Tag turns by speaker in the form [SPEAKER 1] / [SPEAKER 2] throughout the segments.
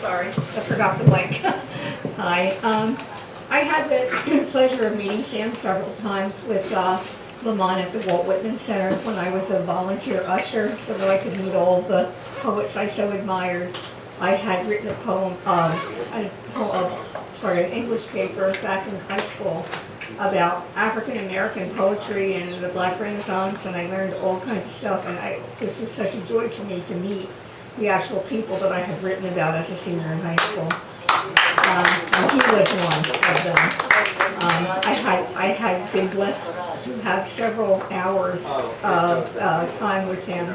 [SPEAKER 1] Sorry, I forgot the mic. Hi. I had the pleasure of meeting Sam several times with Lamont at the Walt Whitman Center when I was a volunteer usher, so that I could meet all the poets I so admired. I had written a poem, an English paper back in high school about African American poetry and the Black Renaissance, and I learned all kinds of stuff, and this was such a joy to me to meet the actual people that I had written about as a senior in high school. And he was one of them. I had been blessed to have several hours of time with him.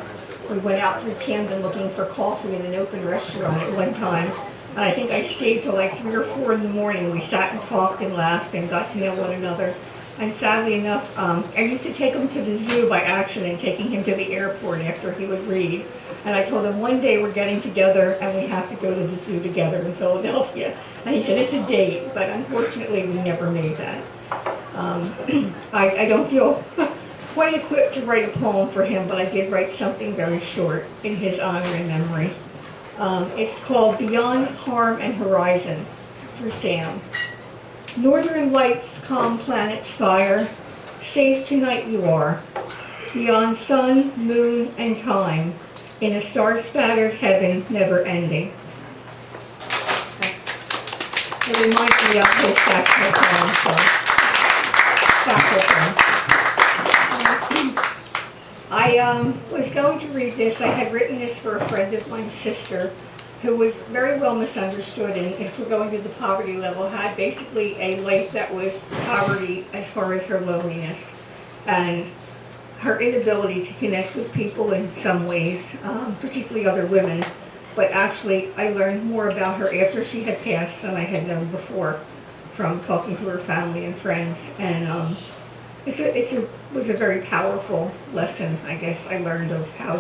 [SPEAKER 1] We went out through Camden looking for coffee in an open restaurant at one time. And I think I stayed till like 3 or 4 in the morning. We sat and talked and laughed and got to know one another. And sadly enough, I used to take him to the zoo by accident, taking him to the airport after he would read. And I told him one day we're getting together and we have to go to the zoo together in Philadelphia. And he said it's a date, but unfortunately we never made that. I don't feel quite equipped to write a poem for him, but I did write something very short in his honor and memory. It's called Beyond Harm and Horizon for Sam. Northern lights, calm planets fire, safe tonight you are, beyond sun, moon, and time, in a star-spattered heaven never ending. It reminds me of his saxophone. I was going to read this. I had written this for a friend of mine's sister, who was very well misunderstood, and if we're going to the poverty level, had basically a life that was poverty as far as her loneliness and her inability to connect with people in some ways, particularly other women. But actually, I learned more about her after she had passed than I had known before from talking to her family and friends. And it was a very powerful lesson, I guess, I learned of how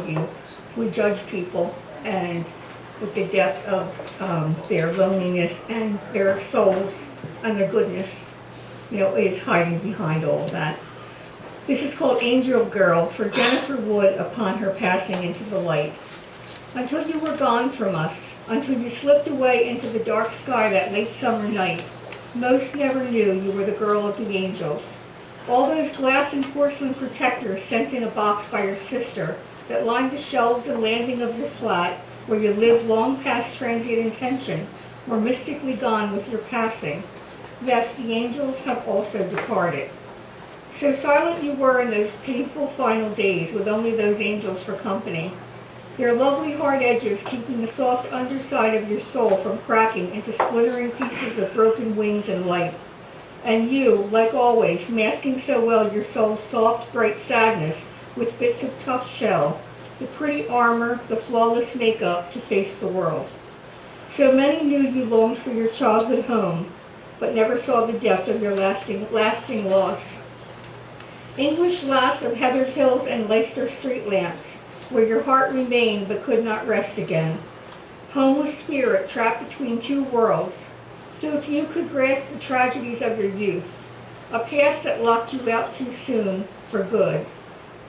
[SPEAKER 1] we judge people and with the depth of their loneliness and their souls and their goodness, is hiding behind all of that. This is called Angel Girl for Jennifer Wood upon her passing into the light. Until you were gone from us, until you slipped away into the dark sky that late summer night, most never knew you were the girl of the angels. All those glass and porcelain protectors sent in a box by your sister that lined the shelves and landing of your flat, where you lived long past transient intention, were mystically gone with your passing. Yes, the angels have also departed. So silent you were in those painful final days, with only those angels for company, their lovely hard edges keeping the soft underside of your soul from cracking into splintering pieces of broken wings and light. And you, like always, masking so well your soul's soft, bright sadness with bits of tough shell, the pretty armor, the flawless makeup to face the world. So many knew you longed for your childhood home, but never saw the depth of your lasting loss. English lass of heathered hills and Leicester street lamps, where your heart remained but could not rest again. Homeless spirit trapped between two worlds, so few could grasp the tragedies of your youth, a past that locked you out too soon for good.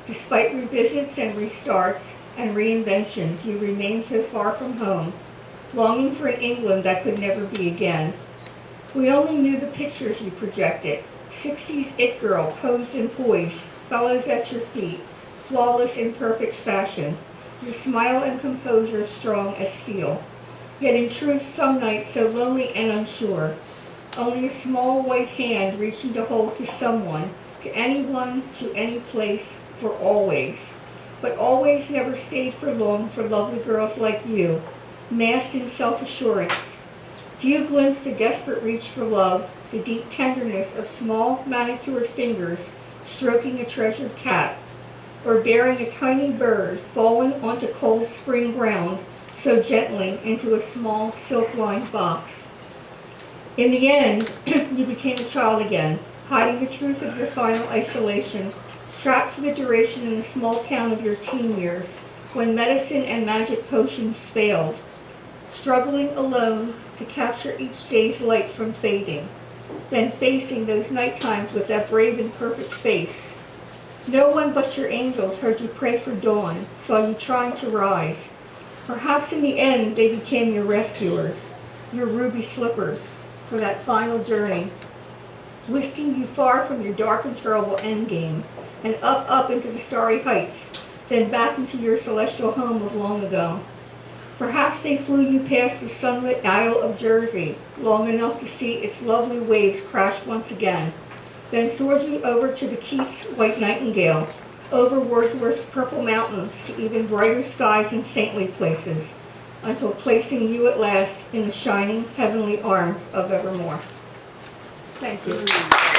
[SPEAKER 1] Despite revisits and restarts and reinventions, you remained so far from home, longing for an England that could never be again. We only knew the pictures you projected, 60s it girl posed and poised, fellows at your feet, flawless in perfect fashion, your smile and composure strong as steel. Yet in truth some nights so lonely and unsure, only a small white hand reaching to hold to someone, to anyone, to any place, for always. But always never stayed for long for lovely girls like you, masked in self-assurance. Few glimpsed the desperate reach for love, the deep tenderness of small manicured fingers stroking a treasured cat, or bearing a tiny bird fallen onto cold spring ground so gently into a small silk-lined box. In the end, you became a child again, hiding the truth of your final isolation, trapped for the duration in the small town of your teen years, when medicine and magic potions failed, struggling alone to capture each day's light from fading, then facing those night times with that brave and perfect face. No one but your angels heard you pray for dawn, saw you trying to rise, Perhaps in the end they became your rescuers, your ruby slippers for that final journey, whisking you far from your dark and terrible endgame, and up into the starry heights, then back into your celestial home of long ago. Perhaps they flew you past the sunlit Isle of Jersey, long enough to see its lovely waves crash once again, then soared you over to the Keith's White Nightingale, over Wordsworth's Purple Mountains to even brighter skies and saintly places, until placing you at last in the shining heavenly arms of evermore. Thank you.